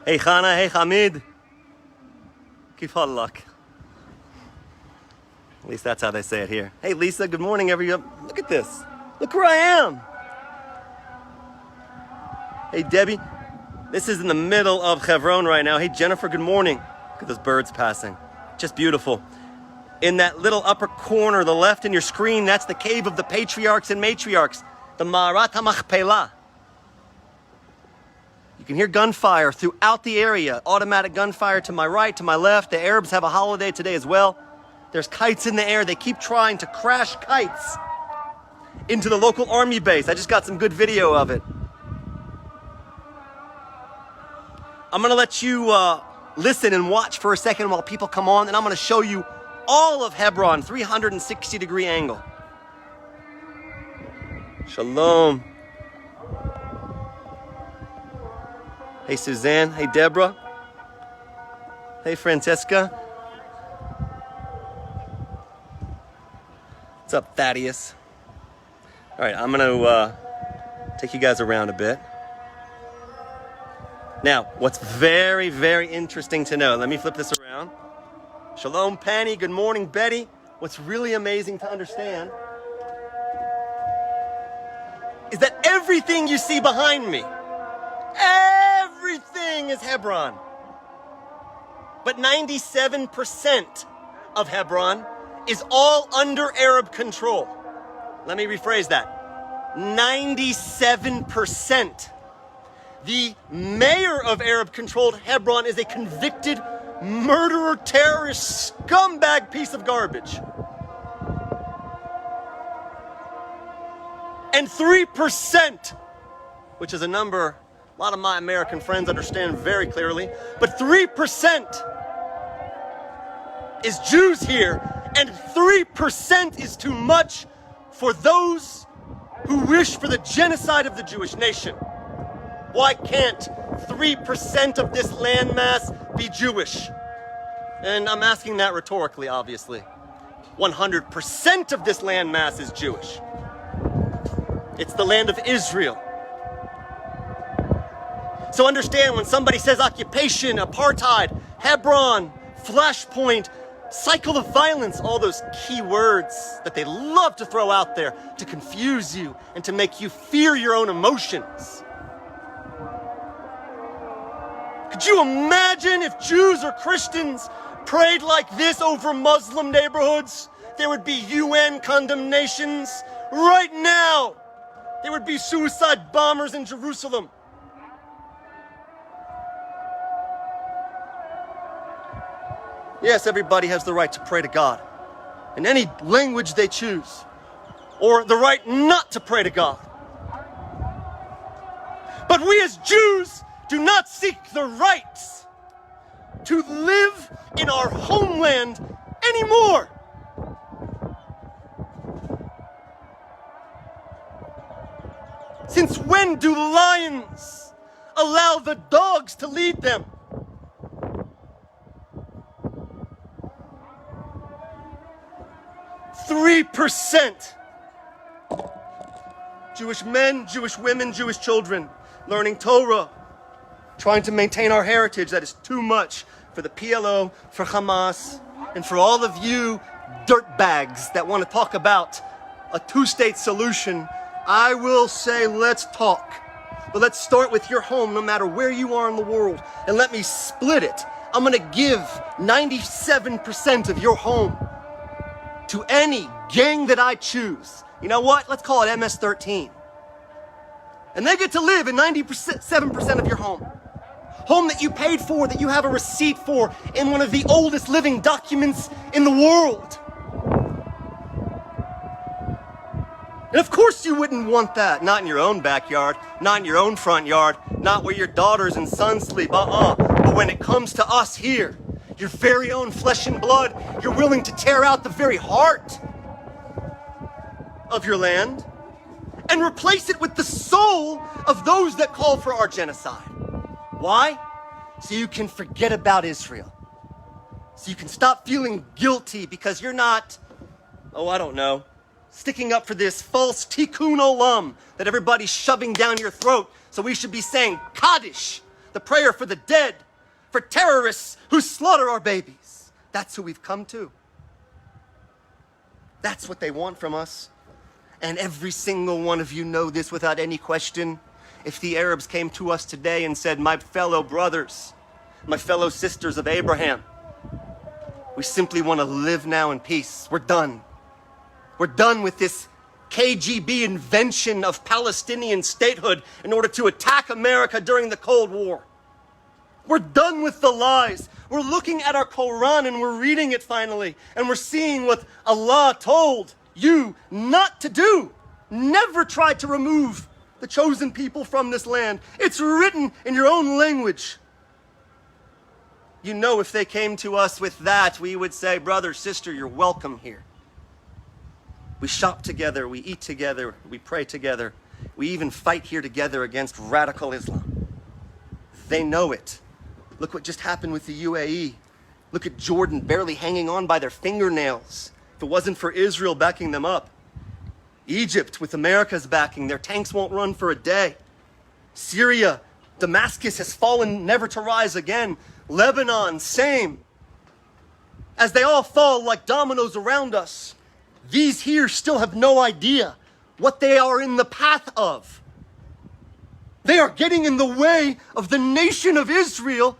Hey Chana, hey Hamid. Kif halak. At least that's how they say it here. Hey Lisa, good morning everyone. Look at this. Look where I am. Hey Debbie. This is in the middle of Hebron right now. Hey Jennifer, good morning. Look at those birds passing. Just beautiful. In that little upper corner, the left in your screen, that's the cave of the patriarchs and matriarchs. The Ma'arat HaMachpelah. You can hear gunfire throughout the area. Automatic gunfire to my right, to my left. The Arabs have a holiday today as well. There's kites in the air. They keep trying to crash kites into the local army base. I just got some good video of it. I'm gonna let you listen and watch for a second while people come on, and I'm gonna show you all of Hebron, 360-degree angle. Shalom. Hey Suzanne, hey Deborah, hey Francesca. What's up, Thaddeus? All right, I'm gonna take you guys around a bit. Now, what's very, very interesting to know, let me flip this around. Shalom, Penny, good morning, Betty. What's really amazing to understand is that everything you see behind me, everything is Hebron. But 97% of Hebron is all under Arab control. Let me rephrase that. 97%. The mayor of Arab-controlled Hebron is a convicted murderer, terrorist, scumbag piece of garbage. And 3%, which is a number a lot of my American friends understand very clearly, but 3% is Jews here, and 3% is too much for those who wish for the genocide of the Jewish nation. Why can't 3% of this landmass be Jewish? And I'm asking that rhetorically, obviously. 100% of this landmass is Jewish. It's the land of Israel. So understand, when somebody says occupation, apartheid, Hebron, flashpoint, cycle of violence, all those key words that they love to throw out there to confuse you and to make you fear your own emotions. Could you imagine if Jews or Christians prayed like this over Muslim neighborhoods? There would be UN condemnations. Right now, there would be suicide bombers in Jerusalem. Yes, everybody has the right to pray to God in any language they choose, or the right not to pray to God. But we as Jews do not seek the rights to live in our homeland anymore. Since when do lions allow the dogs to lead them? %. Jewish men, Jewish women, Jewish children, learning Torah, trying to maintain our heritage. That is too much for the PLO, for Hamas, and for all of you dirtbags that want to talk about a two-state solution. I will say, let's talk. But let's start with your home, no matter where you are in the world, and let me split it. I'm going to give 97% of your home to any gang that I choose. You know what? Let's call it MS-13. And they get to live in 97% of your home. Home that you paid for, that you have a receipt for, in one of the oldest living documents in the world. And of course you wouldn't want that. Not in your own backyard, not in your own front yard, not where your daughters and sons sleep, But when it comes to us here, your very own flesh and blood, you're willing to tear out the very heart of your land and replace it with the soul of those that call for our genocide. Why? So you can forget about Israel. So you can stop feeling guilty because you're not, I don't know, sticking up for this false tikkun olam that everybody's shoving down your throat. So we should be saying Kaddish, the prayer for the dead, for terrorists who slaughter our babies. That's who we've come to. That's what they want from us. And every single one of you know this without any question. If the Arabs came to us today and said, my fellow brothers, my fellow sisters of Abraham, we simply want to live now in peace. We're done. We're done with this KGB invention of Palestinian statehood in order to attack America during the Cold War. We're done with the lies. We're looking at our Quran and we're reading it finally. And we're seeing what Allah told you not to do. Never try to remove the chosen people from this land. It's written in your own language. You know, if they came to us with that, we would say, brother, sister, you're welcome here. We shop together, we eat together, we pray together. We even fight here together against radical Islam. They know it. Look what just happened with the UAE. Look at Jordan barely hanging on by their fingernails. If it wasn't for Israel backing them up. Egypt with America's backing, their tanks won't run for a day. Syria, Damascus has fallen never to rise again. Lebanon, same. As they all fall like dominoes around us, these here still have no idea what they are in the path of. They are getting in the way of the nation of Israel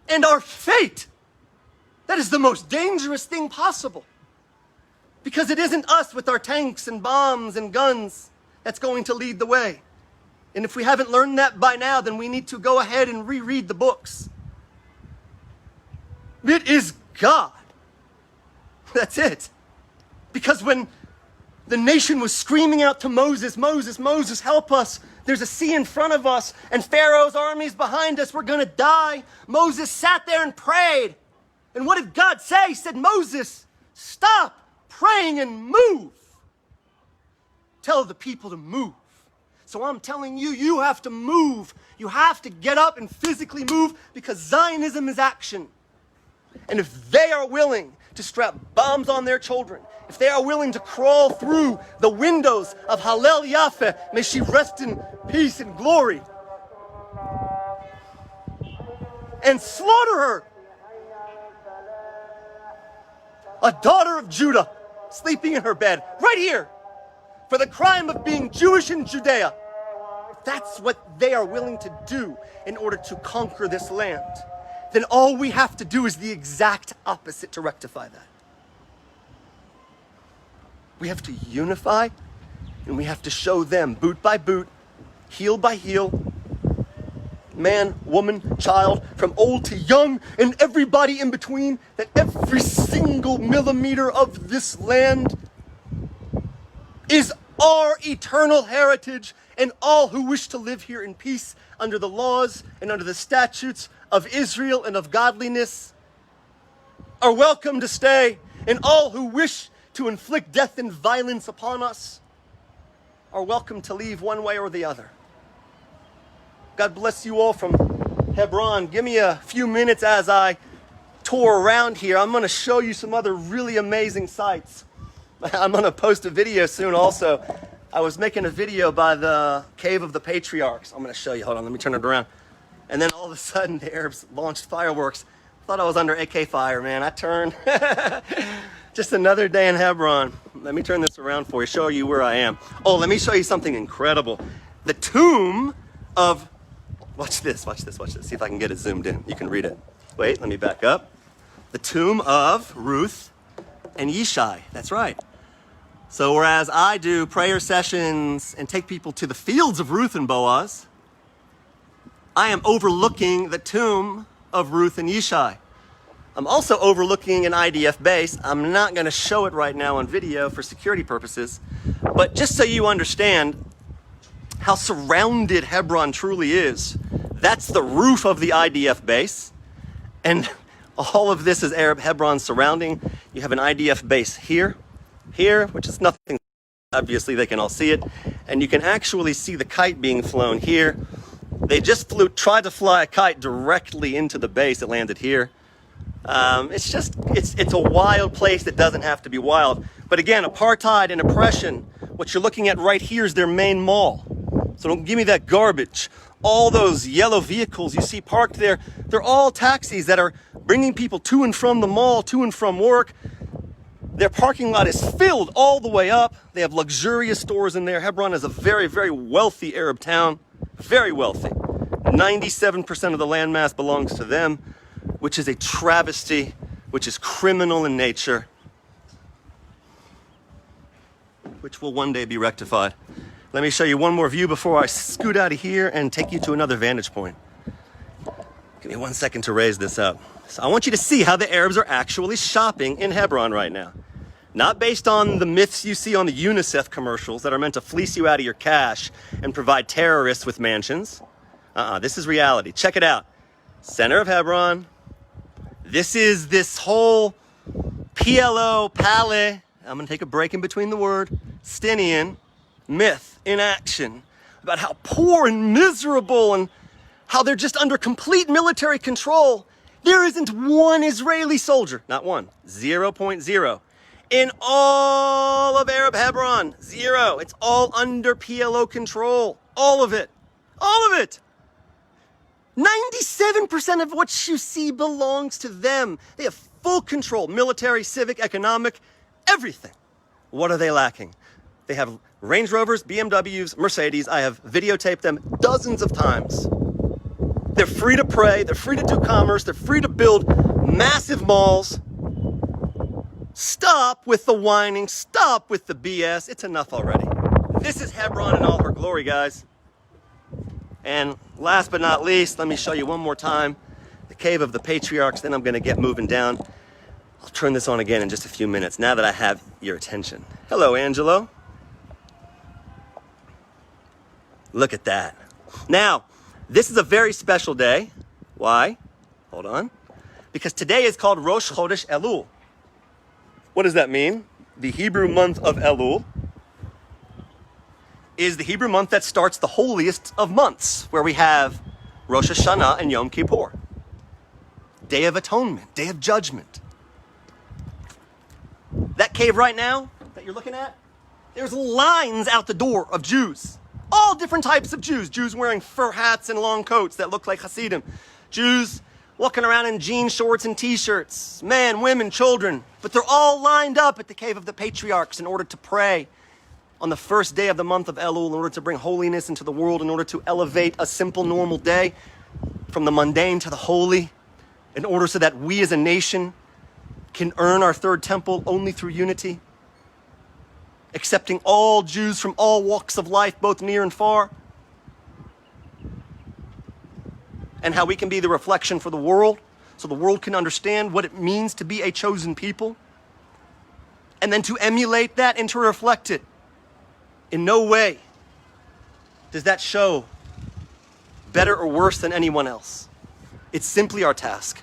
and our fate. That is the most dangerous thing possible. Because it isn't us with our tanks and bombs and guns that's going to lead the way. And if we haven't learned that by now, then we need to go ahead and reread the books. It is God. That's it. Because when the nation was screaming out to Moses, Moses, Moses, help us. There's a sea in front of us and Pharaoh's armies behind us. We're going to die. Moses sat there and prayed. And what did God say? He said, Moses, stop praying and move. Tell the people to move. So I'm telling you, you have to move. You have to get up and physically move because Zionism is action. And if they are willing to strap bombs on their children, if they are willing to crawl through the windows of Hallel Yafeh, may she rest in peace and glory, and slaughter her, a daughter of Judah, sleeping in her bed, right here, for the crime of being Jewish in Judea. If that's what they are willing to do in order to conquer this land, then all we have to do is the exact opposite to rectify that. We have to unify, and we have to show them, boot by boot, heel by heel, man, woman, child, from old to young, and everybody in between, that every single millimeter of this land is our eternal heritage, and all who wish to live here in peace under the laws and under the statutes of Israel and of godliness are welcome to stay, and all who wish to inflict death and violence upon us are welcome to leave one way or the other. God bless you all from Hebron. Give me a few minutes as I tour around here. I'm going to show you some other really amazing sights. I'm going to post a video soon also. I was making a video by the Cave of the Patriarchs. I'm going to show you. Hold on, let me turn it around. And then all of a sudden, the Arabs launched fireworks. Thought I was under AK fire, man. I turned. Just another day in Hebron. Let me turn this around for you, show you where I am. Oh, let me show you something incredible. The tomb of, watch this, watch this, watch this. See if I can get it zoomed in. You can read it. Wait, let me back up. The tomb of Ruth and Yishai. That's right. So whereas I do prayer sessions and take people to the fields of Ruth and Boaz, I am overlooking the tomb of Ruth and Yishai. I'm also overlooking an IDF base. I'm not going to show it right now on video for security purposes, but just so you understand how surrounded Hebron truly is, that's the roof of the IDF base, and all of this is Arab Hebron surrounding. You have an IDF base here, which is nothing. Obviously, they can all see it, and you can actually see the kite being flown here. They just tried to fly a kite directly into the base. It landed here. It's a wild place that doesn't have to be wild. But again, apartheid and oppression, what you're looking at right here is their main mall. So don't give me that garbage. All those yellow vehicles you see parked there, they're all taxis that are bringing people to and from the mall, to and from work. Their parking lot is filled all the way up. They have luxurious stores in there. Hebron is a very, very wealthy Arab town. Very wealthy. 97% of the landmass belongs to them, which is a travesty, which is criminal in nature, which will one day be rectified. Let me show you one more view before I scoot out of here and take you to another vantage point. Give me 1 second to raise this up. So I want you to see how the Arabs are actually shopping in Hebron right now. Not based on the myths you see on the UNICEF commercials that are meant to fleece you out of your cash and provide terrorists with mansions. This is reality. Check it out. Center of Hebron. This is this whole PLO, Palais, I'm going to take a break in between the word, Stinian myth in action about how poor and miserable and how they're just under complete military control. There isn't one Israeli soldier, not one, 0.0. In all of Arab Hebron, 0. It's all under PLO control. All of it. All of it. 97% of what you see belongs to them. They have full control, military, civic, economic, everything. What are they lacking? They have Range Rovers, BMWs, Mercedes. I have videotaped them dozens of times. They're free to pray. They're free to do commerce. They're free to build massive malls. Stop with the whining. Stop with the BS. It's enough already. This is Hebron in all her glory, guys. And last but not least, let me show you one more time the cave of the patriarchs. Then I'm going to get moving down. I'll turn this on again in just a few minutes now that I have your attention. Hello, Angelo. Look at that. Now, this is a very special day. Why? Hold on. Because today is called Rosh Chodesh Elul. What does that mean? The Hebrew month of Elul is the Hebrew month that starts the holiest of months, where we have Rosh Hashanah and Yom Kippur. Day of Atonement, Day of Judgment. That cave right now that you're looking at, there's lines out the door of Jews. All different types of Jews. Jews wearing fur hats and long coats that look like Hasidim. Jews walking around in jean shorts and t-shirts. Men, women, children. But they're all lined up at the cave of the patriarchs in order to pray on the first day of the month of Elul, in order to bring holiness into the world, in order to elevate a simple, normal day from the mundane to the holy, in order so that we as a nation can earn our third temple only through unity, accepting all Jews from all walks of life, both near and far, and how we can be the reflection for the world, so the world can understand what it means to be a chosen people, and then to emulate that and to reflect it. In no way does that show better or worse than anyone else. It's simply our task.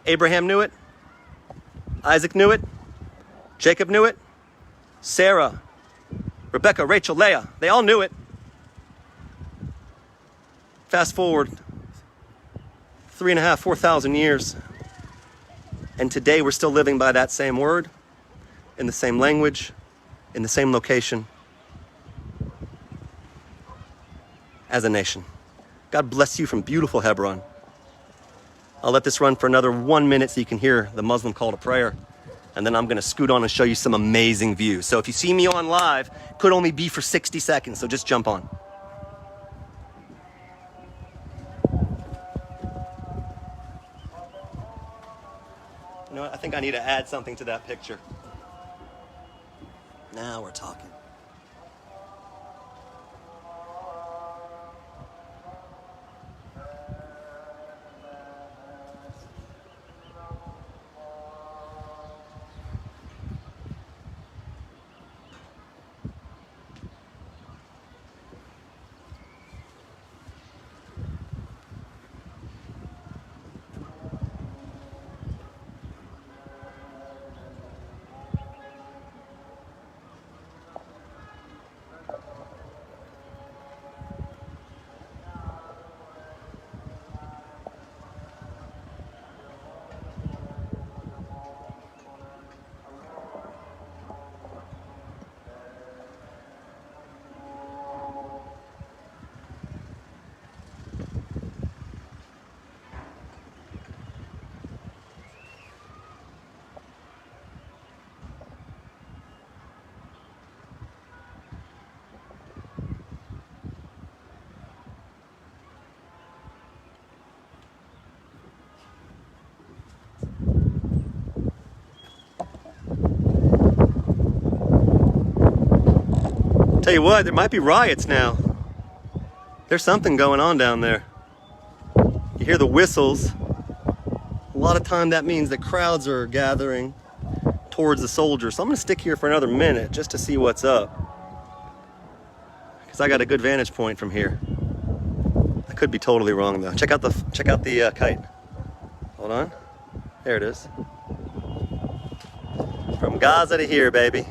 Abraham knew it. Isaac knew it. Jacob knew it. Sarah, Rebecca, Rachel, Leah, they all knew it. Fast forward 3,500, 4,000 years. And today we're still living by that same word, in the same language, in the same location, as a nation. God bless you from beautiful Hebron. I'll let this run for another 1 minute so you can hear the Muslim call to prayer. And then I'm going to scoot on and show you some amazing views. So if you see me on live, it could only be for 60 seconds, so just jump on. You know what? I think I need to add something to that picture. Now we're talking. Tell you what, there might be riots now. There's something going on down there. You hear the whistles. A lot of time that means that crowds are gathering towards the soldiers. So I'm gonna stick here for another minute just to see what's up. Because I got a good vantage point from here. I could be totally wrong though. Check out the kite. Hold on. There it is. From Gaza to here, baby.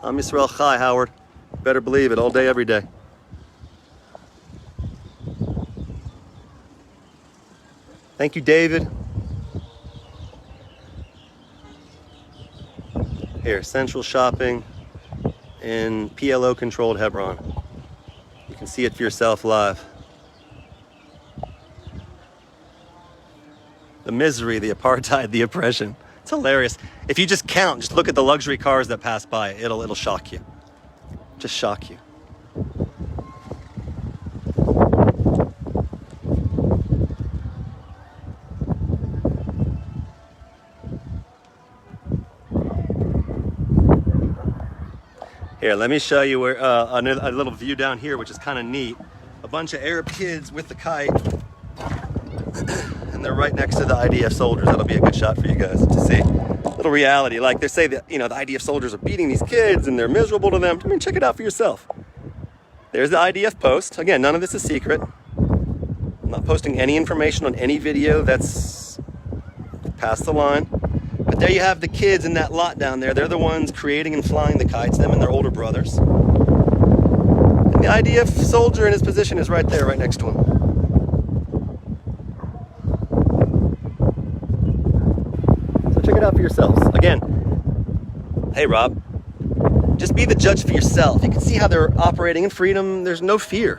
I'm Yisrael Chai, Howard. Better believe it, all day, every day. Thank you, David. Here, central shopping in PLO-controlled Hebron. You can see it for yourself live. The misery, the apartheid, the oppression. It's hilarious. If you just count, just look at the luxury cars that pass by, it'll shock you. Just shock you. Here, let me show you where a little view down here, which is kind of neat. A bunch of Arab kids with the kite, and they're right next to the IDF soldiers. That'll be a good shot for you guys to see. Little reality, like they say that, you know, the IDF soldiers are beating these kids and they're miserable to them. I mean, check it out for yourself. There's the IDF post. Again, none of this is secret. I'm not posting any information on any video that's past the line. But there you have the kids in that lot down there. They're the ones creating and flying the kites, them and their older brothers. And the IDF soldier in his position is right there, right next to him. So check it out for yourselves. Again, hey Rob, just be the judge for yourself. You can see how they're operating in freedom. There's no fear.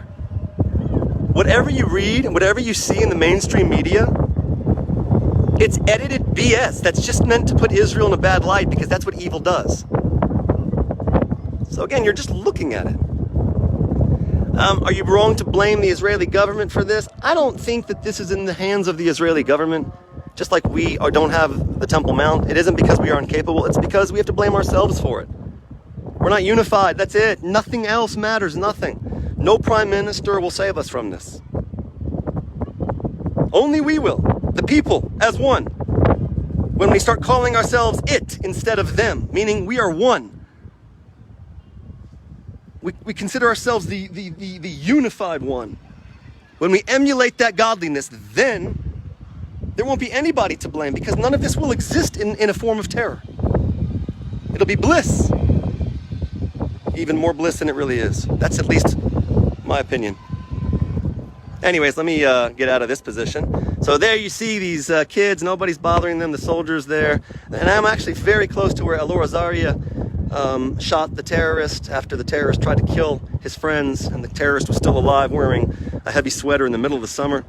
Whatever you read and whatever you see in the mainstream media, it's edited BS that's just meant to put Israel in a bad light because that's what evil does. So again, you're just looking at it. Are you wrong to blame the Israeli government for this? I don't think that this is in the hands of the Israeli government. Just like we don't have the Temple Mount, it isn't because we are incapable, it's because we have to blame ourselves for it. We're not unified, that's it. Nothing else matters, nothing. No prime minister will save us from this. Only we will. The people as one. When we start calling ourselves it instead of them, meaning we are one. We consider ourselves the unified one. When we emulate that godliness, then there won't be anybody to blame because none of this will exist in a form of terror. It'll be bliss. Even more bliss than it really is. That's at least my opinion. Anyways, let me get out of this position. So there you see these kids, nobody's bothering them, the soldiers there. And I'm actually very close to where Alor Azaria shot the terrorist after the terrorist tried to kill his friends, and the terrorist was still alive wearing a heavy sweater in the middle of the summer.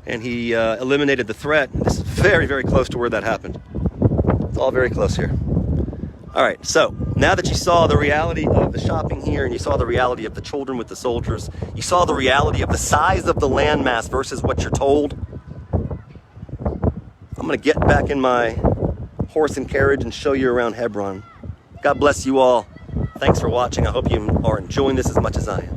And he eliminated the threat. This is very, very close to where that happened. It's all very close here. All right, so now that you saw the reality of the shopping here and you saw the reality of the children with the soldiers, you saw the reality of the size of the landmass versus what you're told, I'm gonna get back in my horse and carriage and show you around Hebron. God bless you all. Thanks for watching. I hope you are enjoying this as much as I am.